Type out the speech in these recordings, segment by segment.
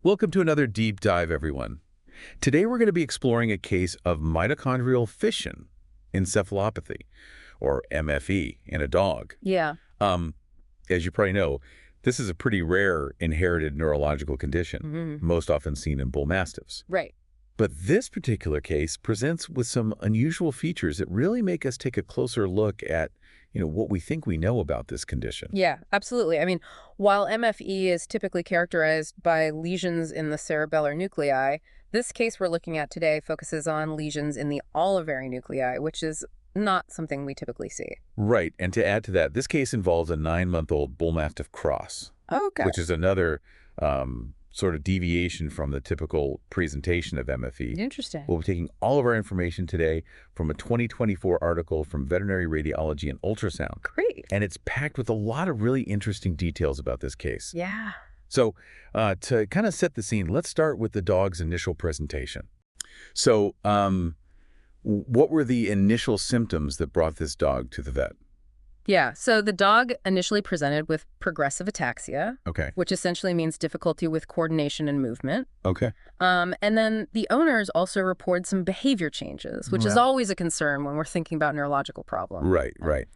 Welcome to another deep dive, everyone. Today we're going to be exploring a case of mitochondrial fission encephalopathy, or MFE, in a dog. Yeah. As you probably know, this is a pretty rare inherited neurological condition, most often seen in Bullmastiffs. Right. But this particular case presents with some unusual features that really make us take a closer look at what we think we know about this condition. Yeah, absolutely. I mean, while MFE is typically characterized by lesions in the cerebellar nuclei, this case we're looking at today focuses on lesions in the olivary nuclei, which is not something we typically see. Right. And to add to that, this case involves a 9-month-old Bullmastiff cross, Okay. which is another sort of deviation from the typical presentation of MFE. Interesting. We'll be taking all of our information today from a 2024 article from Veterinary Radiology and Ultrasound. Great. And it's packed with a lot of really interesting details about this case. Yeah. So to kind of set the scene, let's start with the dog's initial presentation. So what were the initial symptoms that brought this dog to the vet? Yeah, so the dog initially presented with progressive ataxia, Okay. which essentially means difficulty with coordination and movement. Okay. And then the owners also report some behavior changes, which is always a concern when we're thinking about neurological problems. Right, right.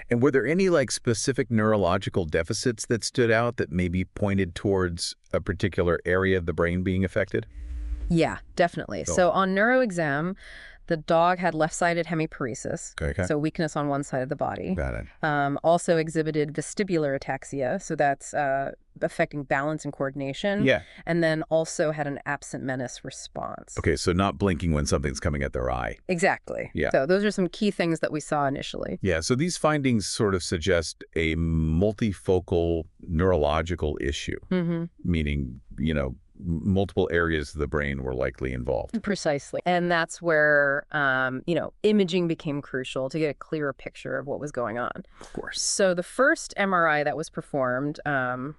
And were there any specific neurological deficits that stood out that maybe pointed towards a particular area of the brain being affected? Yeah, definitely. Oh. So on neuroexam, the dog had left-sided hemiparesis, Okay. so weakness on one side of the body. Got it. Also exhibited vestibular ataxia, so that's affecting balance and coordination. Yeah. And then also had an absent menace response. Okay, so not blinking when something's coming at their eye. Exactly. Yeah. So those are some key things that we saw initially. Yeah, so these findings sort of suggest a multifocal neurological issue, meaning, multiple areas of the brain were likely involved. Precisely. And that's where, imaging became crucial to get a clearer picture of what was going on. Of course. So the first MRI that was performed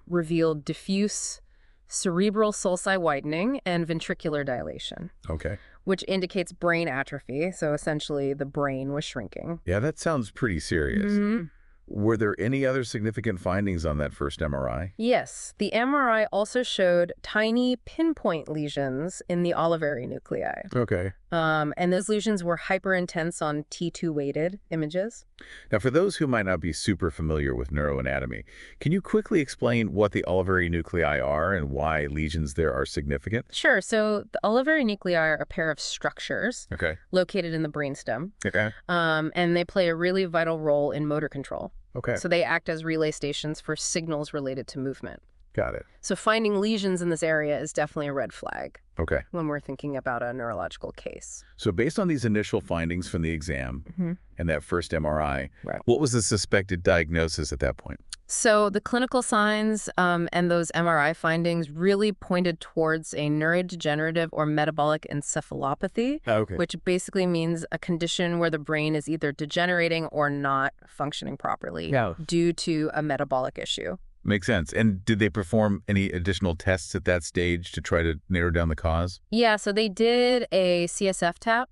revealed diffuse cerebral sulci widening and ventricular dilation, Okay. which indicates brain atrophy. So essentially the brain was shrinking. Yeah, that sounds pretty serious. Were there any other significant findings on that first MRI? Yes, the MRI also showed tiny pinpoint lesions in the olivary nuclei. Okay. And those lesions were hyper-intense on T2-weighted images. Now, for those who might not be super familiar with neuroanatomy, can you quickly explain what the olivary nuclei are and why lesions there are significant? Sure. So the olivary nuclei are a pair of structures Okay. located in the brainstem, Okay. and they play a really vital role in motor control. Okay. So they act as relay stations for signals related to movement. Got it. So finding lesions in this area is definitely a red flag Okay. when we're thinking about a neurological case. So based on these initial findings from the exam and that first MRI, Right. what was the suspected diagnosis at that point? So the clinical signs and those MRI findings really pointed towards a neurodegenerative or metabolic encephalopathy, Okay. which basically means a condition where the brain is either degenerating or not functioning properly due to a metabolic issue. Makes sense. And did they perform any additional tests at that stage to try to narrow down the cause? Yeah, so they did a CSF tap,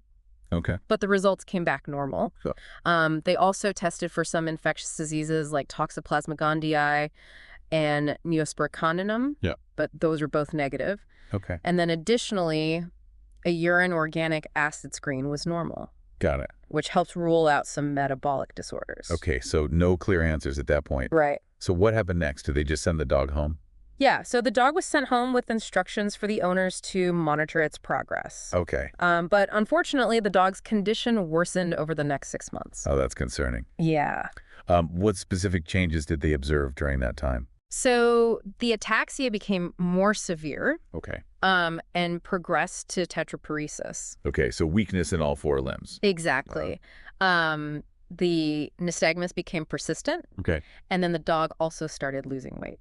Okay. but the results came back normal. Sure. They also tested for some infectious diseases like Toxoplasma gondii and Neosporcandinum, but those were both negative. Okay. And then additionally, a urine organic acid screen was normal, Got it. which helps rule out some metabolic disorders. Okay. So no clear answers at that point. Right. So what happened next? Did they just send the dog home? Yeah, so the dog was sent home with instructions for the owners to monitor its progress. Okay. But unfortunately, the dog's condition worsened over the next 6 months. Oh, that's concerning. Yeah. What specific changes did they observe during that time? So the ataxia became more severe Okay. and progressed to tetraparesis. Okay. So weakness in all 4 limbs. Exactly. The nystagmus became persistent, Okay. and then the dog also started losing weight.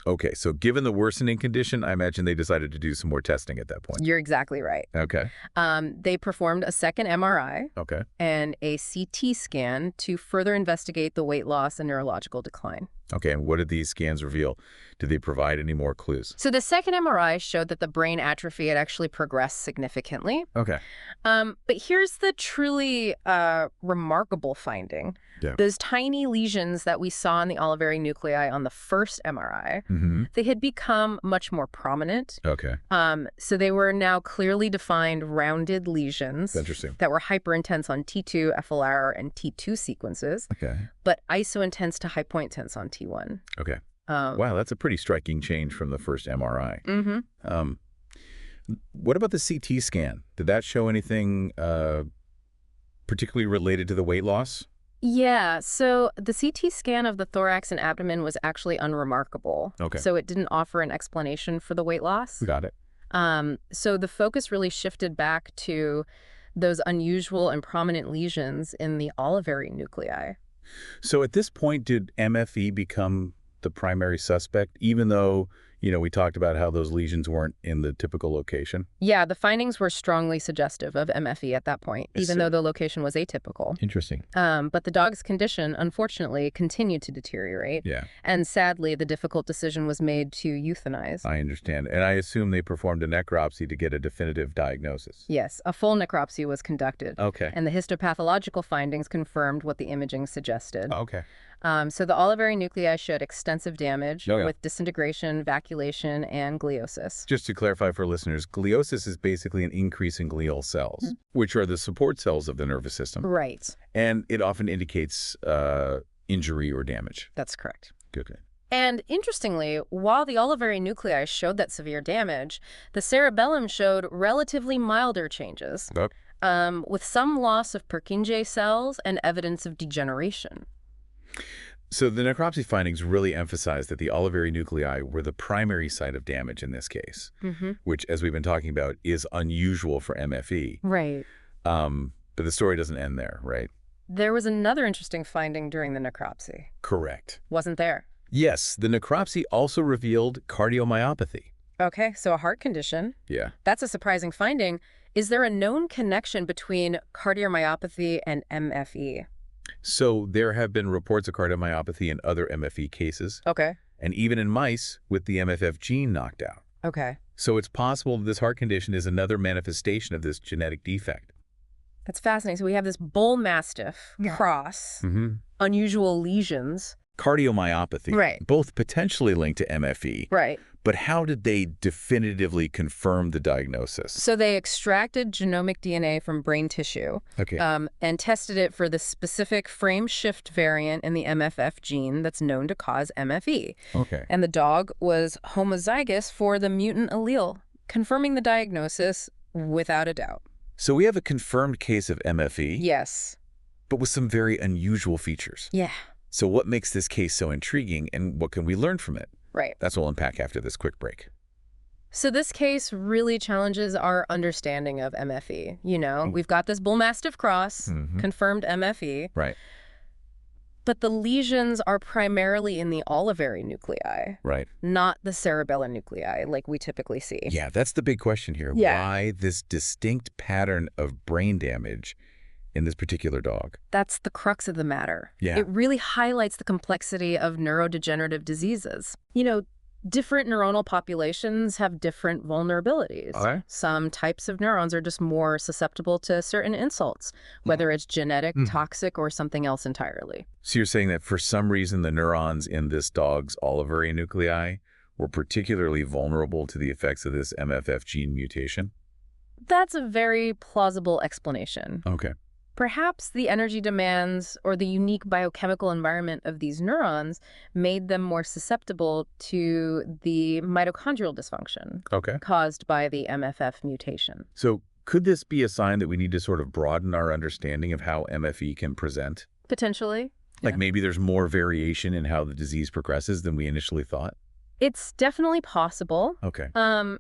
Okay. So given the worsening condition, I imagine they decided to do some more testing at that point. You're exactly right. Okay. They performed a second MRI Okay. and a CT scan to further investigate the weight loss and neurological decline. Okay, and what did these scans reveal? Did they provide any more clues? So the second MRI showed that the brain atrophy had actually progressed significantly. Okay. But here's the truly remarkable finding. Yeah. Those tiny lesions that we saw in the olivary nuclei on the first MRI, they had become much more prominent. Okay. So they were now clearly defined rounded lesions Interesting. that were hyperintense on T2, FLR, and T2 sequences, Okay. but isointense to hypointense on T1. Okay. Wow, that's a pretty striking change from the first MRI. What about the CT scan? Did that show anything particularly related to the weight loss? Yeah, so the CT scan of the thorax and abdomen was actually unremarkable. Okay. So it didn't offer an explanation for the weight loss. Got it. So the focus really shifted back to those unusual and prominent lesions in the olivary nuclei. So at this point, did MFE become the primary suspect, even though, we talked about how those lesions weren't in the typical location? Yeah, the findings were strongly suggestive of MFE at that point, even though the location was atypical. Interesting. But the dog's condition, unfortunately, continued to deteriorate. Yeah. And sadly, the difficult decision was made to euthanize. I understand. And I assume they performed a necropsy to get a definitive diagnosis. Yes, a full necropsy was conducted. Okay. And the histopathological findings confirmed what the imaging suggested. Okay. So the olivary nuclei showed extensive damage Oh, yeah. with disintegration, vacuolation, and gliosis. Just to clarify for listeners, gliosis is basically an increase in glial cells, which are the support cells of the nervous system. Right. And it often indicates injury or damage. That's correct. Good. And interestingly, while the olivary nuclei showed that severe damage, the cerebellum showed relatively milder changes, with some loss of Purkinje cells and evidence of degeneration. So the necropsy findings really emphasize that the olivary nuclei were the primary site of damage in this case, which, as we've been talking about, is unusual for MFE. Right. But the story doesn't end there, right? There was another interesting finding during the necropsy. Correct. Wasn't there? Yes, the necropsy also revealed cardiomyopathy. Okay, so a heart condition. Yeah. That's a surprising finding. Is there a known connection between cardiomyopathy and MFE? So there have been reports of cardiomyopathy in other MFE cases, Okay. and even in mice with the MFF gene knocked out. Okay. So it's possible that this heart condition is another manifestation of this genetic defect. That's fascinating. So we have this Bullmastiff cross, unusual lesions. Cardiomyopathy, Right. both potentially linked to MFE, Right. but how did they definitively confirm the diagnosis? So they extracted genomic DNA from brain tissue Okay. and tested it for the specific frameshift variant in the MFF gene that's known to cause MFE. Okay. And the dog was homozygous for the mutant allele, confirming the diagnosis without a doubt. So we have a confirmed case of MFE, Yes. but with some very unusual features. Yeah. So what makes this case so intriguing, and what can we learn from it? Right. That's what we'll unpack after this quick break. So this case really challenges our understanding of MFE. We've got this Bullmastiff cross, confirmed MFE. Right. But the lesions are primarily in the olivary nuclei, Right. not the cerebellar nuclei like we typically see. Yeah, that's the big question here. Yeah. Why this distinct pattern of brain damage in this particular dog? That's the crux of the matter. Yeah. It really highlights the complexity of neurodegenerative diseases. Different neuronal populations have different vulnerabilities. Okay. Some types of neurons are just more susceptible to certain insults, whether it's genetic, toxic, or something else entirely. So you're saying that for some reason the neurons in this dog's olivary nuclei were particularly vulnerable to the effects of this MFF gene mutation? That's a very plausible explanation. Okay. Perhaps the energy demands or the unique biochemical environment of these neurons made them more susceptible to the mitochondrial dysfunction caused by the MFF mutation. So could this be a sign that we need to sort of broaden our understanding of how MFE can present? Potentially. Like maybe there's more variation in how the disease progresses than we initially thought? It's definitely possible. Okay.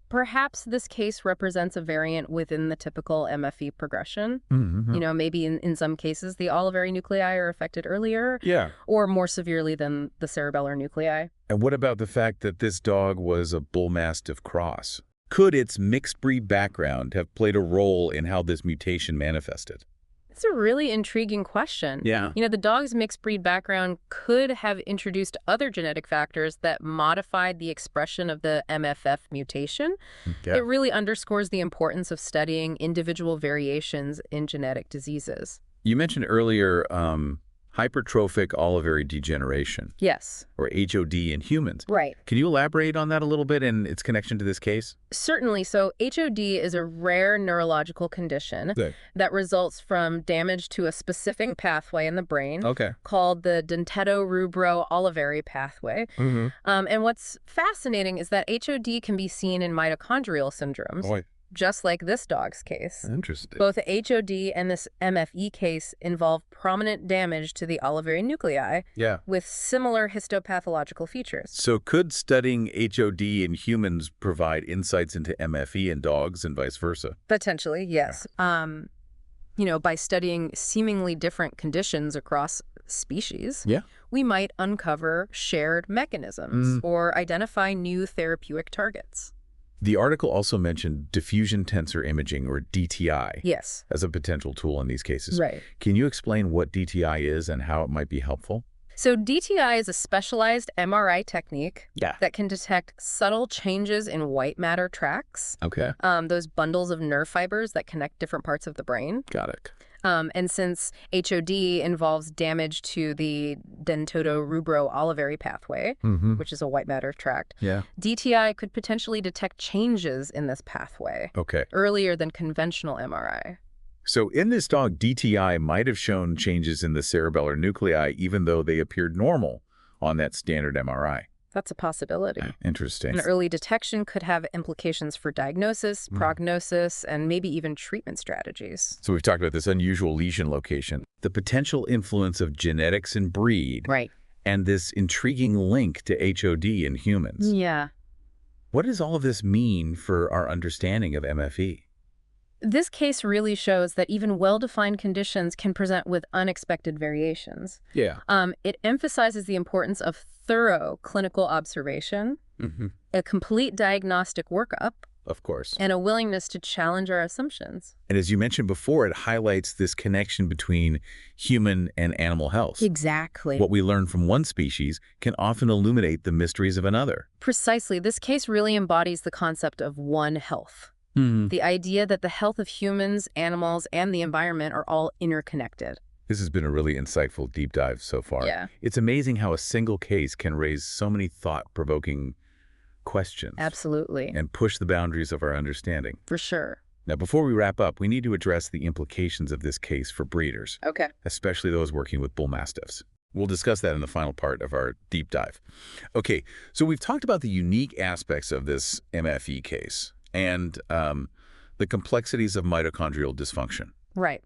Perhaps this case represents a variant within the typical MFE progression. Maybe in some cases, the olivary nuclei are affected earlier. Yeah. Or more severely than the cerebellar nuclei. And what about the fact that this dog was a Bullmastiff cross? Could its mixed breed background have played a role in how this mutation manifested? It's a really intriguing question. Yeah. You know, the dog's mixed breed background could have introduced other genetic factors that modified the expression of the MFF mutation. Yeah. It really underscores the importance of studying individual variations in genetic diseases. You mentioned earlier hypertrophic olivary degeneration, Yes. or HOD in humans. Right. Can you elaborate on that a little bit and its connection to this case? Certainly. So HOD is a rare neurological condition that results from damage to a specific pathway in the brain called the dentatorubro-olivary pathway. And what's fascinating is that HOD can be seen in mitochondrial syndromes. Just like this dog's case. Interesting. Both the HOD and this MFE case involve prominent damage to the olivary nuclei with similar histopathological features. So could studying HOD in humans provide insights into MFE in dogs and vice versa? Potentially, yes. You know, by studying seemingly different conditions across species, we might uncover shared mechanisms or identify new therapeutic targets. The article also mentioned diffusion tensor imaging, or DTI, as a potential tool in these cases. Right. Can you explain what DTI is and how it might be helpful? So DTI is a specialized MRI technique that can detect subtle changes in white matter tracts, those bundles of nerve fibers that connect different parts of the brain. Got it. And since HOD involves damage to the dentatorubro-olivary pathway, which is a white matter tract, DTI could potentially detect changes in this pathway earlier than conventional MRI. So in this dog, DTI might have shown changes in the cerebellar nuclei even though they appeared normal on that standard MRI. That's a possibility. Interesting. An early detection could have implications for diagnosis, prognosis, and maybe even treatment strategies. So we've talked about this unusual lesion location, the potential influence of genetics and breed, and this intriguing link to HOD in humans. Yeah. What does all of this mean for our understanding of MFE? This case really shows that even well-defined conditions can present with unexpected variations. It emphasizes the importance of thorough clinical observation, a complete diagnostic workup, and a willingness to challenge our assumptions. And as you mentioned before, it highlights this connection between human and animal health. Exactly. What we learn from one species can often illuminate the mysteries of another. Precisely. This case really embodies the concept of one health. The idea that the health of humans, animals, and the environment are all interconnected. This has been a really insightful deep dive so far. It's amazing how a single case can raise so many thought-provoking questions. Absolutely. And push the boundaries of our understanding. For sure. Now, before we wrap up, we need to address the implications of this case for breeders. Especially those working with Bullmastiffs. We'll discuss that in the final part of our deep dive. Okay, so we've talked about the unique aspects of this MFE case and the complexities of mitochondrial dysfunction. Right.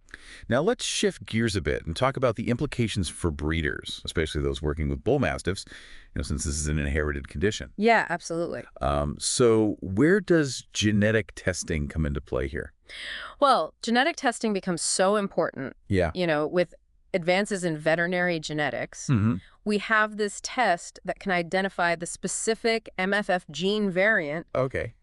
Now let's shift gears a bit and talk about the implications for breeders, especially those working with Bullmastiffs, since this is an inherited condition. Yeah, absolutely. So where does genetic testing come into play here? Well, genetic testing becomes so important. With advances in veterinary genetics, we have this test that can identify the specific MFF gene variant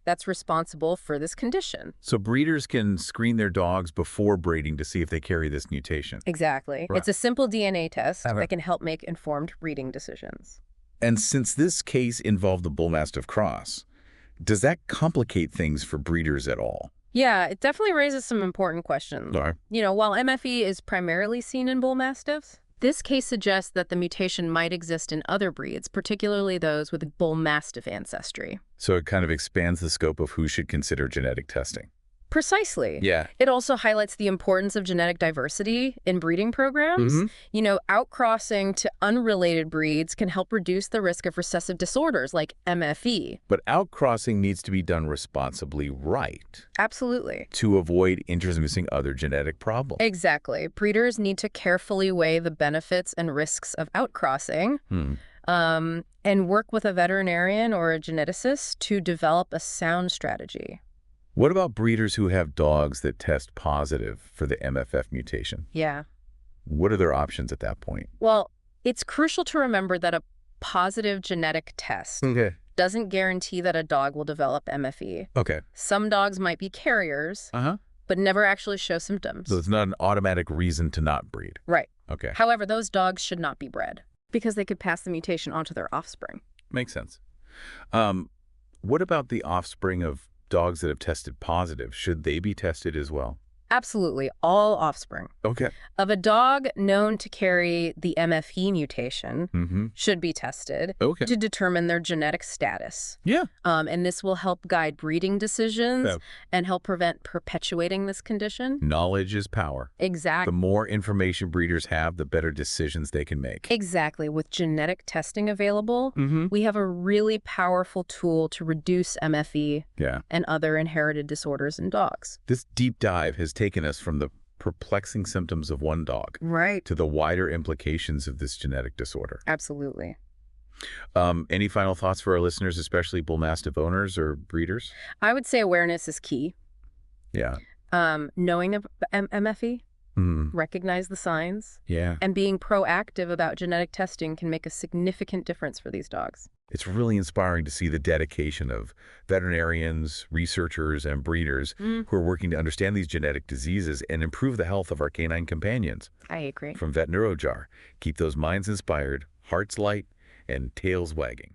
that's responsible for this condition. So breeders can screen their dogs before breeding to see if they carry this mutation. Exactly. Right. It's a simple DNA test that can help make informed breeding decisions. And since this case involved the Bullmastiff cross, does that complicate things for breeders at all? Yeah, it definitely raises some important questions. While MFE is primarily seen in Bullmastiffs, this case suggests that the mutation might exist in other breeds, particularly those with Bullmastiff ancestry. So it kind of expands the scope of who should consider genetic testing. Precisely. It also highlights the importance of genetic diversity in breeding programs. Outcrossing to unrelated breeds can help reduce the risk of recessive disorders like MFE. But outcrossing needs to be done responsibly, right? Absolutely. To avoid introducing other genetic problems. Exactly. Breeders need to carefully weigh the benefits and risks of outcrossing. And work with a veterinarian or a geneticist to develop a sound strategy. What about breeders who have dogs that test positive for the MFF mutation? What are their options at that point? Well, it's crucial to remember that a positive genetic test doesn't guarantee that a dog will develop MFE. Some dogs might be carriers, but never actually show symptoms. So it's not an automatic reason to not breed. Right. Okay. However, those dogs should not be bred because they could pass the mutation onto their offspring. Makes sense. What about the offspring of dogs that have tested positive? Should they be tested as well? Absolutely. All offspring Okay. of a dog known to carry the MFE mutation should be tested to determine their genetic status. Yeah. And this will help guide breeding decisions Yeah. and help prevent perpetuating this condition. Knowledge is power. Exactly. The more information breeders have, the better decisions they can make. Exactly. With genetic testing available, we have a really powerful tool to reduce MFE and other inherited disorders in dogs. This deep dive has taken us from the perplexing symptoms of one dog to the wider implications of this genetic disorder. Absolutely. Any final thoughts for our listeners, especially Bullmastiff owners or breeders? I would say awareness is key. Yeah. Knowing the MFE, recognize the signs, and being proactive about genetic testing can make a significant difference for these dogs. It's really inspiring to see the dedication of veterinarians, researchers, and breeders who are working to understand these genetic diseases and improve the health of our canine companions. I agree. From Vet Neurojar, keep those minds inspired, hearts light, and tails wagging.